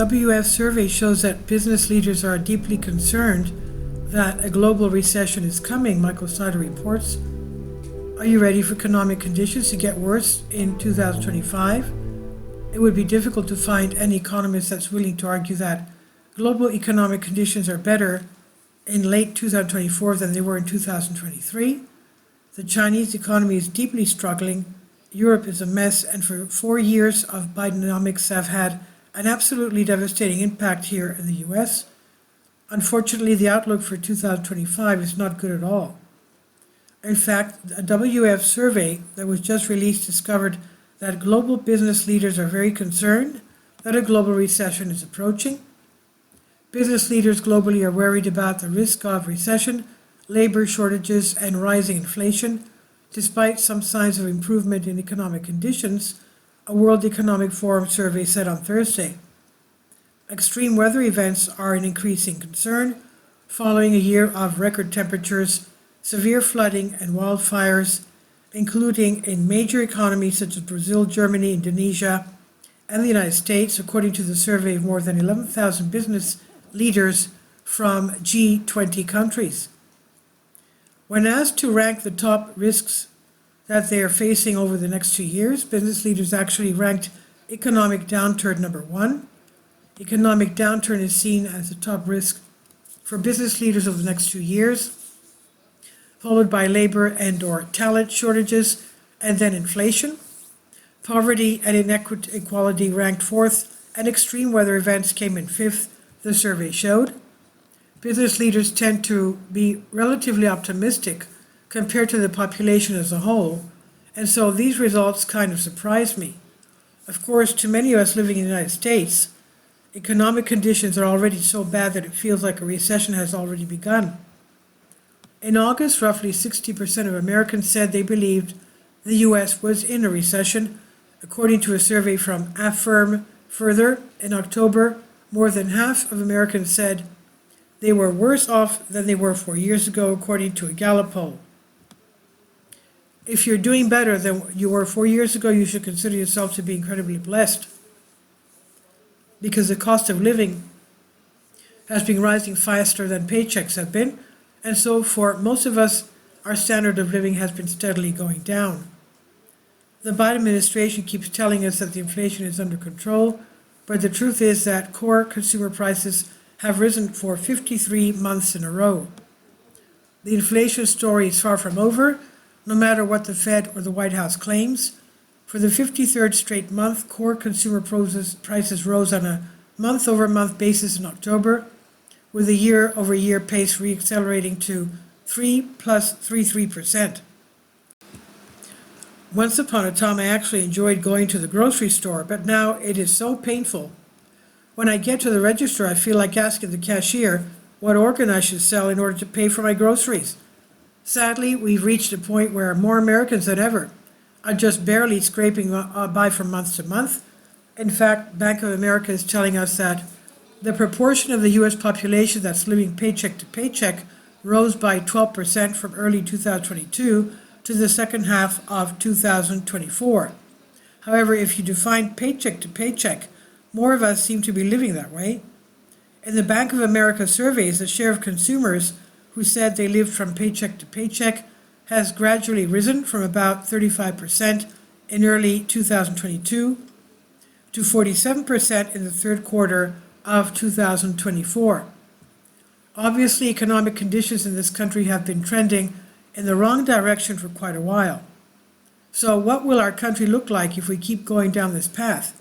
WEF survey shows that business leaders are deeply concerned that a global recession is coming, Michael Snyder reports. Are you ready for economic conditions to get worse in 2025? It would be difficult to find any economist that's willing to argue that global economic conditions are better in late 2024 than they were in 2023. The Chinese economy is deeply struggling. Europe is a mess, and for 4 years of Bidenomics have had an absolutely devastating impact here in the US. Unfortunately, the outlook for 2025 is not good at all. In fact, a WEF survey that was just released discovered that global business leaders are very concerned that a global recession is approaching. Business leaders globally are worried about the risk of recession, labor shortages, and rising inflation. Despite some signs of improvement in economic conditions, a World Economic Forum survey said on Thursday. Extreme weather events are an increasing concern, following a year of record temperatures, severe flooding, and wildfires, including in major economies such as Brazil, Germany, Indonesia, and the United States, according to the survey of more than 11,000 business leaders from G20 countries. When asked to rank the top risks that they are facing over the next 2 years, business leaders actually ranked economic downturn number 1. Economic downturn is seen as the top risk for business leaders over the next 2 years, followed by labor and/or talent shortages, and then inflation. Poverty and inequality ranked 4th, and extreme weather events came in 5th, the survey showed. Business leaders tend to be relatively optimistic compared to the population as a whole, and so these results kind of surprised me. Of course, to many of us living in the United States, economic conditions are already so bad that it feels like a recession has already begun. In August, roughly 60% of Americans said they believed the US was in a recession, according to a survey from Affirm. Further, in October, more than half of Americans said they were worse off than they were 4 years ago, according to a Gallup poll. If you're doing better than you were 4 years ago, you should consider yourself to be incredibly blessed, because the cost of living has been rising faster than paychecks have been, and so for most of us, our standard of living has been steadily going down. The Biden administration keeps telling us that the inflation is under control, but the truth is that core consumer prices have risen for 53 months in a row. The inflation story is far from over, no matter what the Fed or the White House claims. For the 53rd straight month, core consumer prices rose on a month-over-month basis in October, with the year-over-year pace reaccelerating to 3+33%. Once upon a time, I actually enjoyed going to the grocery store, but now it is so painful. When I get to the register, I feel like asking the cashier what organ I should sell in order to pay for my groceries. Sadly, we've reached a point where more Americans than ever are just barely scraping by from month to month. In fact, Bank of America is telling us that the proportion of the US population that's living paycheck to paycheck rose by 12% from early 2022 to the second half of 2024. However, if you define paycheck to paycheck, more of us seem to be living that way. In the Bank of America surveys, the share of consumers who said they lived from paycheck to paycheck has gradually risen from about 35% in early 2022 to 47% in the third quarter of 2024. Obviously, economic conditions in this country have been trending in the wrong direction for quite a while. So what will our country look like if we keep going down this path?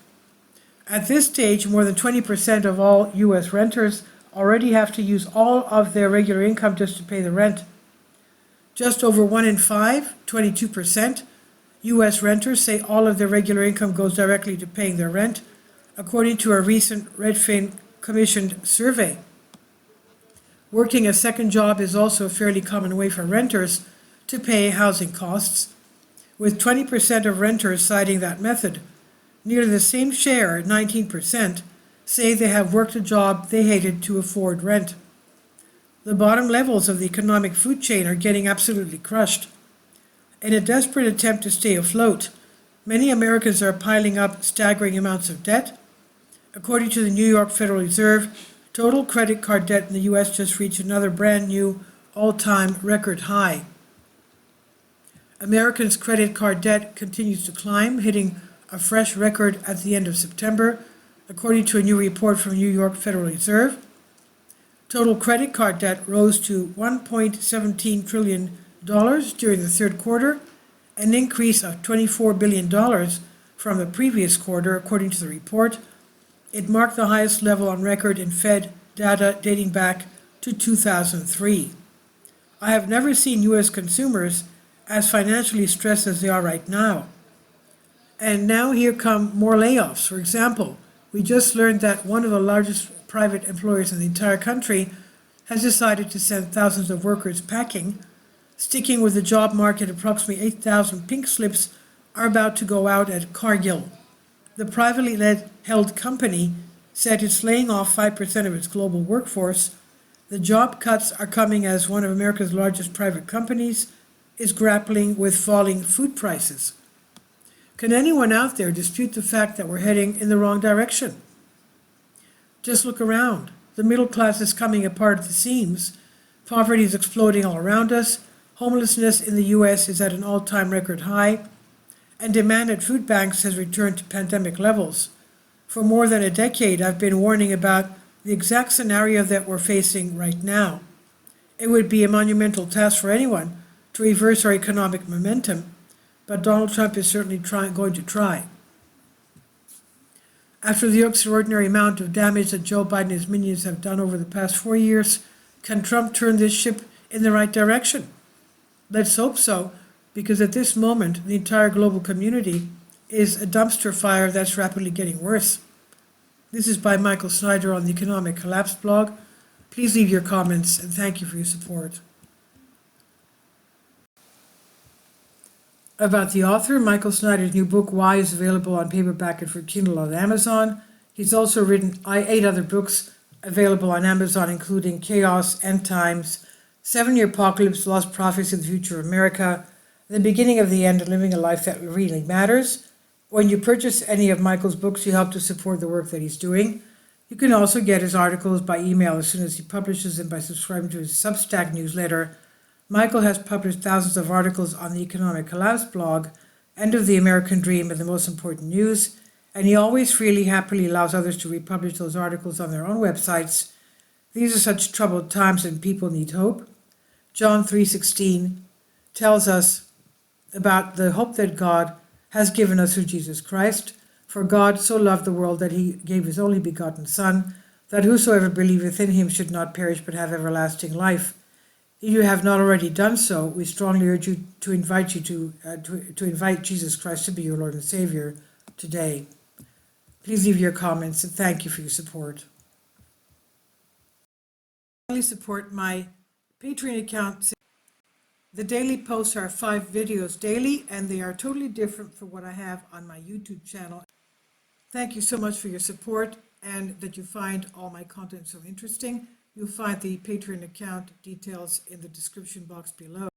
At this stage, more than 20% of all US renters already have to use all of their regular income just to pay the rent. Just over 1 in 5, 22%, US renters say all of their regular income goes directly to paying their rent, according to a recent Redfin commissioned survey. Working a second job is also a fairly common way for renters to pay housing costs, with 20% of renters citing that method. Nearly the same share, 19%, say they have worked a job they hated to afford rent. The bottom levels of the economic food chain are getting absolutely crushed. In a desperate attempt to stay afloat, many Americans are piling up staggering amounts of debt. According to the New York Federal Reserve, total credit card debt in the U.S. just reached another brand new all-time record high. Americans' credit card debt continues to climb, hitting a fresh record at the end of September, according to a new report from the New York Federal Reserve. Total credit card debt rose to $1.17 trillion during the third quarter, an increase of $24 billion from the previous quarter, according to the report. It marked the highest level on record in Fed data dating back to 2003. I have never seen U.S. consumers as financially stressed as they are right now. And now here come more layoffs. For example, we just learned that one of the largest private employers in the entire country has decided to send thousands of workers packing. Sticking with the job market, approximately 8,000 pink slips are about to go out at Cargill. The privately held company said it's laying off 5% of its global workforce. The job cuts are coming as one of America's largest private companies is grappling with falling food prices. Can anyone out there dispute the fact that we're heading in the wrong direction? Just look around. The middle class is coming apart at the seams. Poverty is exploding all around us. Homelessness in the U.S. is at an all-time record high. And demand at food banks has returned to pandemic levels. For more than a decade, I've been warning about the exact scenario that we're facing right now. It would be a monumental task for anyone to reverse our economic momentum, but Donald Trump is certainly going to try. After the extraordinary amount of damage that Joe Biden and his minions have done over the past 4 years, can Trump turn this ship in the right direction? Let's hope so, because at this moment, the entire global community is a dumpster fire that's rapidly getting worse. This is by Michael Snyder on the Economic Collapse blog. Please leave your comments, and thank you for your support. About the author, Michael Snyder's new book, Why, is available on paperback and for Kindle on Amazon. He's also written 8 other books available on Amazon, including Chaos, End Times, 7-Year Apocalypse, Lost Prophecy of the Future of America, The Beginning of the End, and Living a Life That Really Matters. When you purchase any of Michael's books, you help to support the work that he's doing. You can also get his articles by email as soon as he publishes them by subscribing to his Substack newsletter. Michael has published thousands of articles on the Economic Collapse blog, End of the American Dream, and the most important news, and he always freely, happily allows others to republish those articles on their own websites. These are such troubled times and people need hope. John 3:16 tells us about the hope that God has given us through Jesus Christ. For God so loved the world that he gave his only begotten Son, that whosoever believeth in him should not perish but have everlasting life. If you have not already done so, we strongly urge you to invite Jesus Christ to be your Lord and Savior today. Please leave your comments, and thank you for your support. Please support my Patreon account. The daily posts are 5 videos daily, and they are totally different from what I have on my YouTube channel. Thank you so much for your support and that you find all my content so interesting. You'll find the Patreon account details in the description box below.